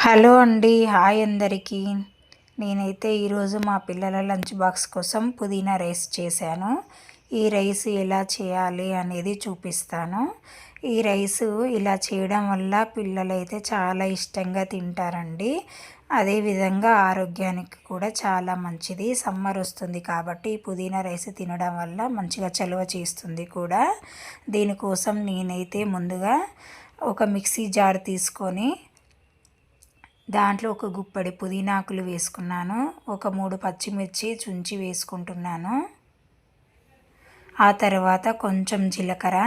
Hello అండి. Hi అందరికీ. నేనైతే ఈరోజు మా పిల్లల లంచ్ బాక్స్ కోసం పుదీనా రైస్ చేశాను. ఈ రైస్ ఎలా చేయాలి అనేది చూపిస్తాను. ఈ రైసు ఇలా చేయడం వల్ల పిల్లలైతే చాలా ఇష్టంగా తింటారండి. అదేవిధంగా ఆరోగ్యానికి కూడా చాలా మంచిది. సమ్మర్ వస్తుంది కాబట్టి పుదీనా రైస్ తినడం వల్ల మంచిగా చలువ చేస్తుంది కూడా. దీనికోసం నేనైతే ముందుగా ఒక మిక్సీ జార్ తీసుకొని దాంట్లో ఒక గుప్పెడి పుదీనాకులు వేసుకున్నాను. ఒక 3 పచ్చిమిర్చి చుంచి వేసుకుంటున్నాను. ఆ తర్వాత కొంచెం జీలకర్ర,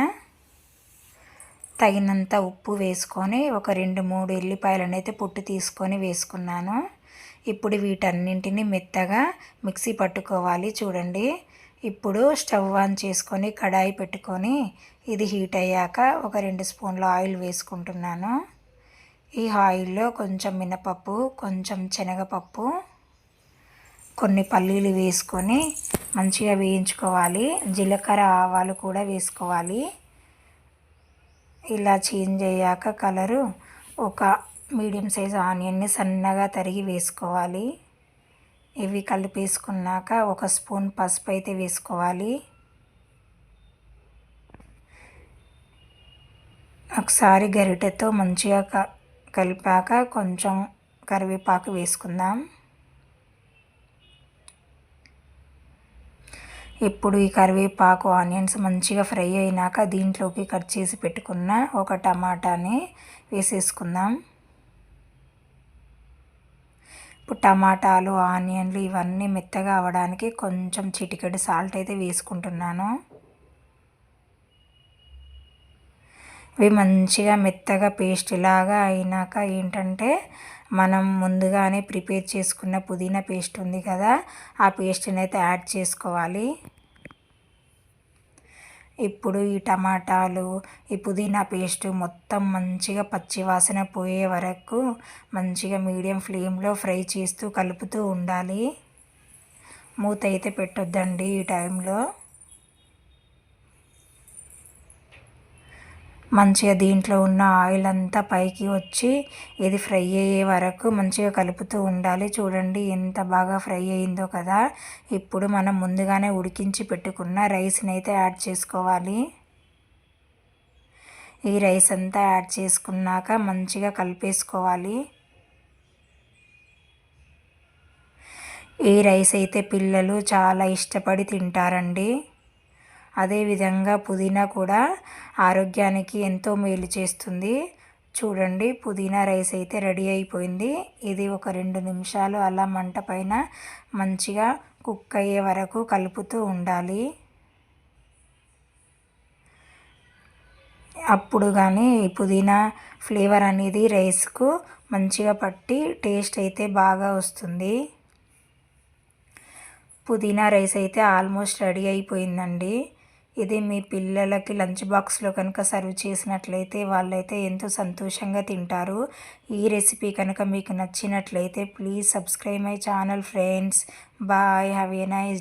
తగినంత ఉప్పు వేసుకొని ఒక 2-3 ఎల్లిపాయలను అయితే పొట్టు తీసుకొని వేసుకున్నాను. ఇప్పుడు వీటన్నింటిని మెత్తగా మిక్సీ పట్టుకోవాలి. చూడండి, ఇప్పుడు స్టవ్ ఆన్ చేసుకొని కడాయి పెట్టుకొని ఇది హీట్ అయ్యాక ఒక 2 స్పూన్ల ఆయిల్ వేసుకుంటున్నాను. ఈ ఆయిల్లో కొంచెం మినపప్పు, కొంచెం శనగపప్పు, కొన్ని పల్లీలు వేసుకొని మంచిగా వేయించుకోవాలి. జీలకర్ర, ఆవాలు కూడా వేసుకోవాలి. ఇలా చేంజ్ అయ్యాక కలరు ఒక మీడియం సైజ్ ఆనియన్ని సన్నగా తరిగి వేసుకోవాలి. ఇవి కలిపేసుకున్నాక ఒక స్పూన్ పసుపు అయితే వేసుకోవాలి. ఒకసారి గరిటెతో మంచిగా కలిపాక కొంచెం కరివేపాకు వేసుకుందాం. ఇప్పుడు ఈ కరివేపాకు, ఆనియన్స్ మంచిగా ఫ్రై అయినాక దీంట్లోకి కట్ చేసి పెట్టుకున్న ఒక టమాటాని వేసేసుకుందాం. ఇప్పుడు టమాటాలు, ఆనియన్లు ఇవన్నీ మెత్తగా అవ్వడానికి కొంచెం చిటికెడు సాల్ట్ అయితే వేసుకుంటున్నాను. ఇవి మంచిగా మెత్తగా పేస్ట్ లాగా అయినాక ఏంటంటే మనం ముందుగానే ప్రిపేర్ చేసుకున్న పుదీనా పేస్ట్ ఉంది కదా, ఆ పేస్ట్ని అయితే యాడ్ చేసుకోవాలి. ఇప్పుడు ఈ టమాటాలు, ఈ పుదీనా పేస్ట్ మొత్తం మంచిగా పచ్చివాసన పోయే వరకు మంచిగా మీడియం ఫ్లేమ్లో ఫ్రై చేస్తూ కలుపుతూ ఉండాలి. మూత అయితే పెట్టొద్దండి ఈ టైంలో. మంచిగా దీంట్లో ఉన్న ఆయిల్ అంతా పైకి వచ్చి ఇది ఫ్రై అయ్యే వరకు మంచిగా కలుపుతూ ఉండాలి. చూడండి ఎంత బాగా ఫ్రై అయిందో కదా. ఇప్పుడు మనం ముందుగానే ఉడికించి పెట్టుకున్న రైస్ని అయితే యాడ్ చేసుకోవాలి. ఈ రైస్ అంతా యాడ్ చేసుకున్నాక మంచిగా కలిపేసుకోవాలి. ఈ రైస్ అయితే పిల్లలు చాలా ఇష్టపడి తింటారండి. అదేవిధంగా పుదీనా కూడా ఆరోగ్యానికి ఎంతో మేలు చేస్తుంది. చూడండి, పుదీనా రైస్ అయితే రెడీ అయిపోయింది. ఇది ఒక 2 నిమిషాలు అలా మంట పైన మంచిగా కుక్ అయ్యే వరకు కలుపుతూ ఉండాలి. అప్పుడు కానీ పుదీనా ఫ్లేవర్ అనేది రైస్కు మంచిగా పట్టి టేస్ట్ అయితే బాగా వస్తుంది. పుదీనా రైస్ అయితే ఆల్మోస్ట్ రెడీ అయిపోయిందండి. ఇది మీ పిల్లలకి లంచ్ బాక్స్లో కనుక సర్వ్ చేసినట్లయితే వాళ్ళైతే ఎంతో సంతోషంగా తింటారు. ఈ రెసిపీ కనుక మీకు నచ్చినట్లయితే please subscribe my channel friends. Bye. Have a nice day.